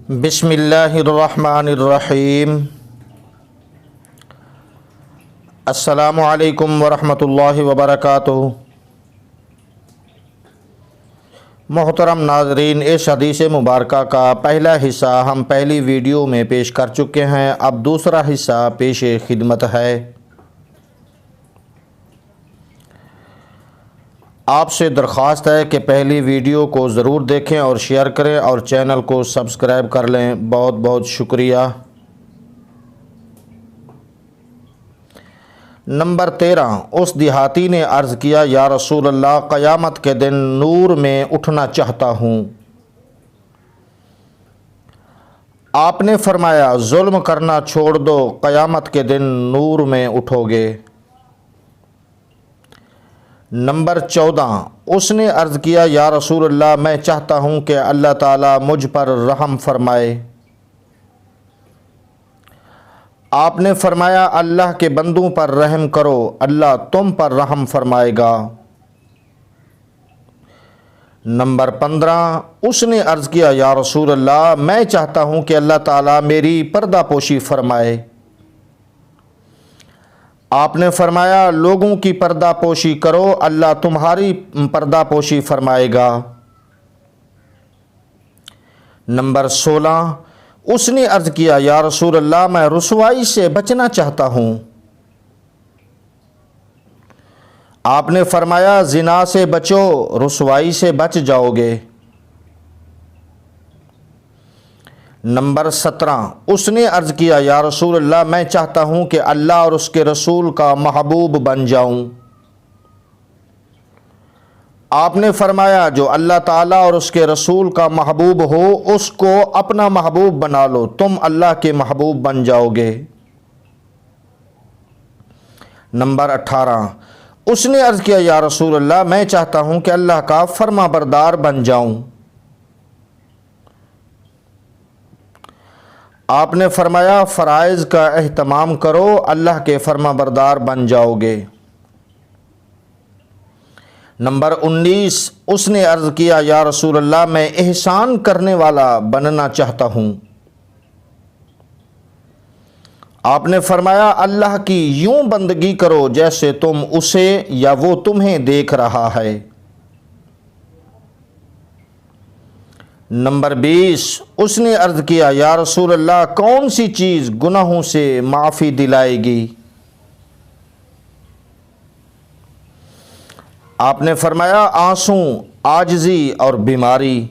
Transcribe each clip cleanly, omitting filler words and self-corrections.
بسم اللہ الرحمن الرحیم۔ السلام علیکم ورحمۃ اللہ وبرکاتہ۔ محترم ناظرین، اس حدیث مبارکہ کا پہلا حصہ ہم پہلی ویڈیو میں پیش کر چکے ہیں، اب دوسرا حصہ پیش خدمت ہے۔ آپ سے درخواست ہے کہ پہلی ویڈیو کو ضرور دیکھیں اور شیئر کریں اور چینل کو سبسکرائب کر لیں۔ بہت بہت شکریہ۔ نمبر 13، اس دیہاتی نے عرض کیا، یا رسول اللہ، قیامت کے دن نور میں اٹھنا چاہتا ہوں۔ آپ نے فرمایا، ظلم کرنا چھوڑ دو، قیامت کے دن نور میں اٹھو گے۔ نمبر 14، اس نے عرض کیا، یا رسول اللہ، میں چاہتا ہوں کہ اللہ تعالیٰ مجھ پر رحم فرمائے۔ آپ نے فرمایا، اللہ کے بندوں پر رحم کرو، اللہ تم پر رحم فرمائے گا۔ نمبر 15، اس نے عرض کیا، یا رسول اللہ، میں چاہتا ہوں کہ اللہ تعالیٰ میری پردہ پوشی فرمائے۔ آپ نے فرمایا، لوگوں کی پردہ پوشی کرو، اللہ تمہاری پردہ پوشی فرمائے گا۔ نمبر 16، اس نے عرض کیا، یا رسول اللہ، میں رسوائی سے بچنا چاہتا ہوں۔ آپ نے فرمایا، زنا سے بچو، رسوائی سے بچ جاؤ گے۔ نمبر 17، اس نے عرض کیا، یا رسول اللہ، میں چاہتا ہوں کہ اللہ اور اس کے رسول کا محبوب بن جاؤں۔ آپ نے فرمایا، جو اللہ تعالیٰ اور اس کے رسول کا محبوب ہو، اس کو اپنا محبوب بنا لو، تم اللہ کے محبوب بن جاؤ گے۔ نمبر 18، اس نے عرض کیا، یا رسول اللہ، میں چاہتا ہوں کہ اللہ کا فرما بردار بن جاؤں۔ آپ نے فرمایا، فرائض کا اہتمام کرو، اللہ کے فرما بردار بن جاؤ گے۔ نمبر 19، اس نے عرض کیا، یا رسول اللہ، میں احسان کرنے والا بننا چاہتا ہوں۔ آپ نے فرمایا، اللہ کی یوں بندگی کرو جیسے تم اسے یا وہ تمہیں دیکھ رہا ہے۔ نمبر 20، اس نے عرض کیا، یا رسول اللہ، کون سی چیز گناہوں سے معافی دلائے گی؟ آپ نے فرمایا، آنسو، عاجزی اور بیماری۔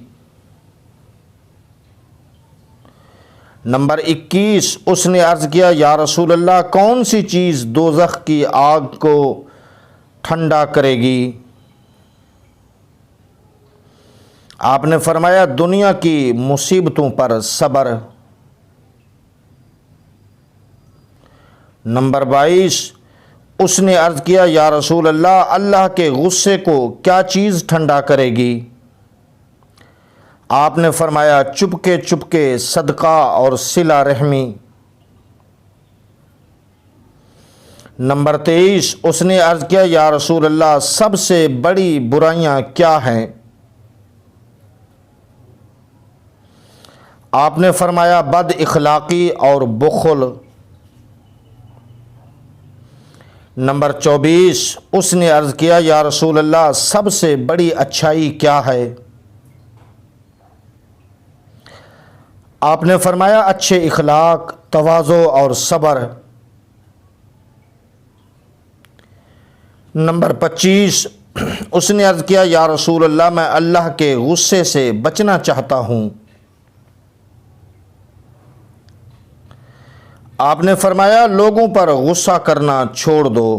نمبر 21، اس نے عرض کیا، یا رسول اللہ، کون سی چیز دوزخ کی آگ کو ٹھنڈا کرے گی؟ آپ نے فرمایا، دنیا کی مصیبتوں پر صبر۔ نمبر 22، اس نے عرض کیا، یا رسول اللہ، اللہ کے غصے کو کیا چیز ٹھنڈا کرے گی؟ آپ نے فرمایا، چپکے چپکے صدقہ اور صلہ رحمی۔ نمبر 23، اس نے عرض کیا، یا رسول اللہ، سب سے بڑی برائیاں کیا ہیں؟ آپ نے فرمایا، بد اخلاقی اور بخل۔ نمبر 24، اس نے عرض کیا، یا رسول اللہ، سب سے بڑی اچھائی کیا ہے؟ آپ نے فرمایا، اچھے اخلاق، تواضع اور صبر۔ نمبر 25، اس نے عرض کیا، یا رسول اللہ، میں اللہ کے غصے سے بچنا چاہتا ہوں۔ آپ نے فرمایا، لوگوں پر غصہ کرنا چھوڑ دو۔